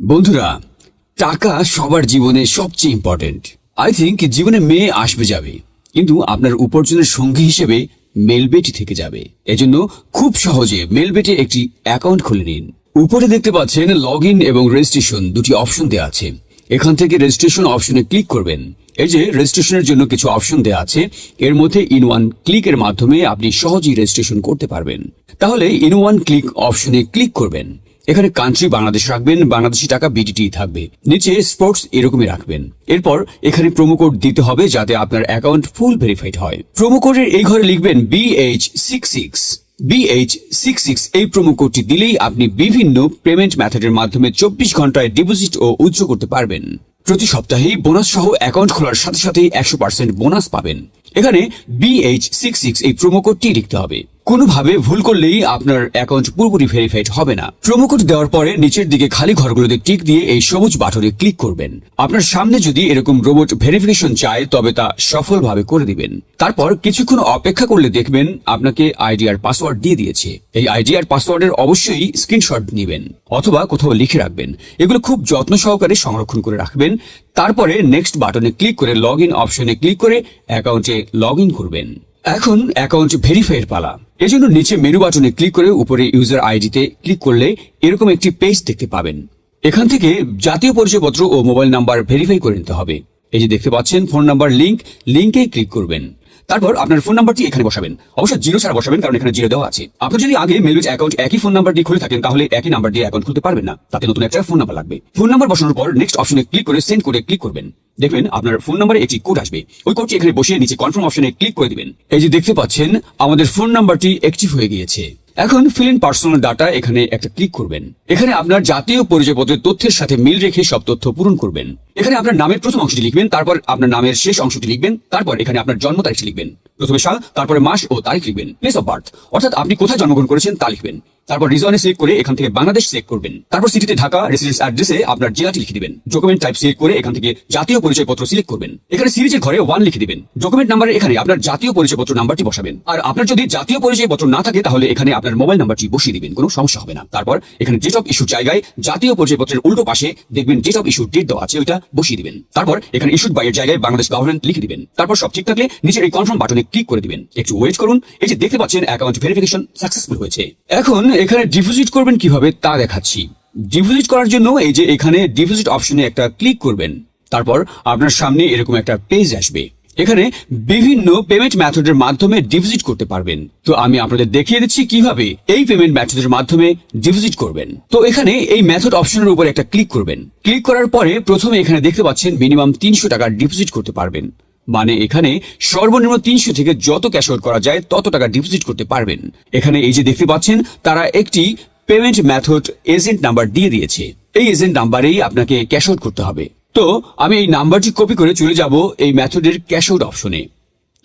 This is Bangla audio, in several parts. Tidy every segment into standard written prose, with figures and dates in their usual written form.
বন্ধুরা, টাকা সবার জীবনে সবচেয়ে ইম্পর্টেন্ট। আই থিঙ্ক জীবনে মেয়ে আসবে যাবে, কিন্তু আপনার উপার্জনের সঙ্গী হিসেবে মেলবেটি থেকে যাবে। এজন্য খুব সহজে মেলবেটে একটি অ্যাকাউন্ট খুলে নিন। উপরে দেখতে পাচ্ছেন লগ ইন এবং রেজিস্ট্রেশন দুটি অপশন দেওয়া আছে। এখান থেকে রেজিস্ট্রেশন অপশনে ক্লিক করবেন। এই যে রেজিস্ট্রেশনের জন্য কিছু অপশন দেওয়া আছে, এর মধ্যে ইন ওয়ান ক্লিকের মাধ্যমে আপনি সহজেই রেজিস্ট্রেশন করতে পারবেন। তাহলে ইন ওয়ান ক্লিক অপশনে ক্লিক করবেন। এখানে কান্ট্রি বাংলাদেশ রাখবেন, বাংলাদেশি টাকা বিডিটি থাকবে। নিচে স্পোর্টস এরকমই রাখবেন। এরপর এখানে প্রোমো কোড দিতে হবে যাতে আপনার অ্যাকাউন্ট ফুল ভেরিফাইড হয়। প্রোমো কোডের এই ঘরে লিখবেন BH66। BH66 এই প্রোমো কোডটি দিলেই আপনি বিভিন্ন পেমেন্ট মেথডের মাধ্যমে 24 ঘন্টায় ডিপোজিট ও উইথড্র করতে পারবেন। প্রতি সপ্তাহেই বোনাস সহ অ্যাকাউন্ট খোলার সাথে সাথেই 100% বোনাস পাবেন। এখানে BH66 এই প্রোমো কোডটি লিখতে হবে। কোনোভাবে ভুল করলেই আপনার অ্যাকাউন্ট পুরোপুরি ভেরিফাইড হবে না। প্রোমো কোড দেওয়ার পরে নিচের দিকে খালি ঘরগুলোতে টিক দিয়ে এই সবুজ বাটনে ক্লিক করবেন। আপনার সামনে যদি এরকম রোবট ভেরিফিকেশন চায় তবে তা সফলভাবে করে দিবেন। তারপর কিছুক্ষণ অপেক্ষা করলে দেখবেন আপনাকে আইডি আর পাসওয়ার্ড দিয়ে দিয়েছে। এই আইডি আর পাসওয়ার্ডের অবশ্যই স্ক্রিনশট নেবেন অথবা কোথাও লিখে রাখবেন। এগুলো খুব যত্ন সহকারে সংরক্ষণ করে রাখবেন। তারপরে নেক্সট বাটনে ক্লিক করে লগ ইন অপশনে ক্লিক করে অ্যাকাউন্টে লগ ইন করবেন। এখন অ্যাকাউন্ট ভেরিফাইয়ের পালা। এজন্য নিচে মেনু বাটনে ক্লিক করে উপরে ইউজার আইডিতে ক্লিক করলে এরকম একটি পেজ দেখতে পাবেন। এখান থেকে জাতীয় পরিচয়পত্র ও মোবাইল নাম্বার ভেরিফাই করে নিতে হবে। এই যে দেখতে পাচ্ছেন ফোন নাম্বার লিঙ্কে ক্লিক করবেন। তারপর আপনার ফোন নাম্বারটি এখানে বসাবেন। অবশ্য জিরো ছাড়া বসাবেন, কারণ এখানে জিরো দেওয়া আছে। আপনি যদি আগে মেলবেট অ্যাকাউন্ট একই ফোন নাম্বার দিয়ে খুলে থাকেন তাহলে একই নাম্বার দিয়ে অ্যাকাউন্ট খুলতে পারবেন না, তাতে নতুন একটা ফোন নাম্বার লাগবে। ফোন নাম্বার বসানোর পর নেক্সট অপশনে ক্লিক করে সেন্ড করে ক্লিক করবেন। দেখবেন আপনার ফোন নাম্বারে একটি কোড আসবে। ওই কোডটি এখানে বসিয়ে নিচে কনফার্ম অপশনে ক্লিক করে দিবেন। এই যে দেখতে পাচ্ছেন আমাদের ফোন নাম্বারটি অ্যাক্টিভ হয়ে গিয়েছে। এখন ফিল ইন পার্সোনাল ডাটা এখানে একটা ক্লিক করবেন। এখানে আপনার জাতীয় পরিচয়পত্রের তথ্যের সাথে মিল রেখে সব তথ্য পূরণ করবেন। এখানে আপনার নামের প্রথম অংশটি লিখবেন, তারপর আপনার নামের শেষ অংশটি লিখবেন, তারপর এখানে আপনার জন্ম তারিখটি লিখবেন। প্রথমে সাল, তারপরে মাস ও তারিখ লিখবেন। প্লেস অফ বার্থ অর্থাৎ আপনি কোথায় জন্মগ্রহণ করেছেন তা লিখবেন। তারপর রিজনে সিলেক্ট করে এখান থেকে বাংলাদেশ সিলেক্ট করবেন। তারপর সিটিতে ঢাকা, রেসিডেন্স অ্যাড্রেসে আপনার জেলাটি লিখে দিবেন। ডকুমেন্ট টাইপ সিলেক্ট করে এখান থেকে জাতীয় পরিচয়পত্র সিলেক্ট করবেন। এখানে সিরিজের ঘরে 1 লিখে দিবেন। ডকুমেন্ট নাম্বারে এখানে আপনার জাতীয় পরিচয়পত্র নাম্বারটি বসাবেন। আর আপনার যদি জাতীয় পরিচয়পত্র না থাকে তাহলে এখানে আপনার মোবাইল নাম্বারটি বসিয়ে দিবেন, কোনো সমস্যা হবে না। তারপর এখানে ডেট অফ ইস্যুর জায়গায় জাতীয় পরিচয়পত্রের উল্টো পাশে দেখবেন ডেট অফ ইস্যুর ডেট দেওয়া আছে, ওইটা বসিয়ে দিবেন। তারপর এখানে ইস্যুড বাই এর জায়গায় বাংলাদেশ গভর্নমেন্ট লিখে দিবেন। তারপর সব ঠিক থাকলে নিচের এই কনফার্ম বাটনে ক্লিক করে দিবেন। একটু ওয়েট করুন। এই যে দেখতে পাচ্ছেন অ্যাকাউন্ট ভেরিফিকেশন সাকসেসফুল হয়েছে। এখন এখানে ডিপোজিট করবেন কিভাবে তা দেখাচ্ছি। ডিপোজিট করার জন্য এই যে এখানে ডিপোজিট অপশনে একটা ক্লিক করবেন। তারপর আপনার সামনে এরকম একটা পেজ আসবে। এখানে বিভিন্ন পেমেন্ট মেথডের মাধ্যমে ডিপোজিট করতে পারবেন। তো আমি আপনাদের দেখিয়ে দিচ্ছি কিভাবে এই পেমেন্ট মেথডের মাধ্যমে ডিপোজিট করবেন। তো এখানে এই মেথড অপশনের উপর একটা ক্লিক করবেন। ক্লিক করার পরে প্রথমে এখানে দেখতে পাচ্ছেন মিনিমাম 300 টাকা ডিপোজিট করতে পারবেন। মানে এখানে সর্বনিম্ন 300 থেকে যত ক্যাশ আউট করা যায় তত টাকা ডিপোজিট করতে পারবেন। এখানে এই যে দেখতে পাচ্ছেন তারা একটি পেমেন্ট মেথড এজেন্ট নাম্বার দিয়ে দিয়েছে। এই এজেন্ট নাম্বারেই আপনাকে ক্যাশ আউট করতে হবে। তো আমি এই নাম্বারটি কপি করে চলে যাব এই মেথডের ক্যাশ আউট অপশনে।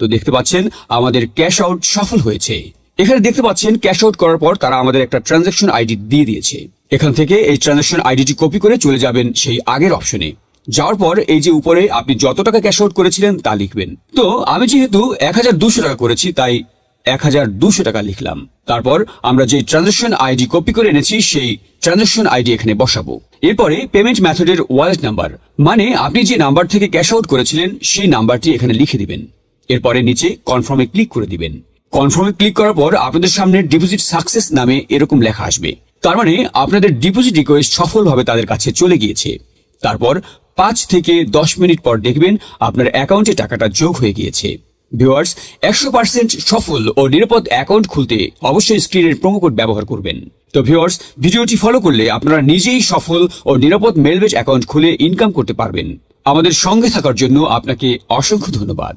তো দেখতে পাচ্ছেন আমাদের ক্যাশ আউট সফল হয়েছে। এখানে দেখতে পাচ্ছেন ক্যাশ আউট করার পর তারা আমাদের একটা ট্রানজাকশন আইডি দিয়ে দিয়েছে। এখান থেকে এই ট্রানজাকশন আইডিটি কপি করে চলে যাবেন সেই আগের অপশনে। যাওয়ার পর এই যে উপরে আপনি যত টাকা ক্যাশ আউট করেছিলেন তা লিখবেন। তো আমি যেহেতু 1200 টাকা করেছি তাই 1200 টাকা লিখলাম। তারপর আমরা যে ট্রানজাকশন আইডি কপি করে এনেছি সেই ট্রানজাকশন আইডি এখানে বসাবো। এরপরে পেমেন্ট মেথডের ওয়ালেট নাম্বার, মানে আপনি যে নাম্বার থেকে ক্যাশ আউট করেছিলেন সেই নাম্বারটি এখানে লিখে দিবেন। এরপরে নিচে কনফার্মে ক্লিক করে দিবেন। কনফার্মে ক্লিক করার পর আপনাদের সামনে ডিপোজিট সাকসেস নামে এরকম লেখা আসবে। তার মানে আপনাদের ডিপোজিট রিকোয়েস্ট সফলভাবে তাদের কাছে চলে গিয়েছে। তারপর 5 থেকে 10 মিনিট পর দেখবেন আপনার অ্যাকাউন্টে টাকাটা যোগ হয়ে গিয়েছে। ভিউয়ার্স, 100% সফল ও নিরাপদ অ্যাকাউন্ট খুলতে অবশ্যই স্ক্রিনের প্রোমো কোড ব্যবহার করবেন। তো ভিউয়ার্স, ভিডিওটি ফলো করলে আপনারা নিজেই সফল ও নিরাপদ মেলবেট অ্যাকাউন্ট খুলে ইনকাম করতে পারবেন। আমাদের সঙ্গে থাকার জন্য আপনাকে অসংখ্য ধন্যবাদ।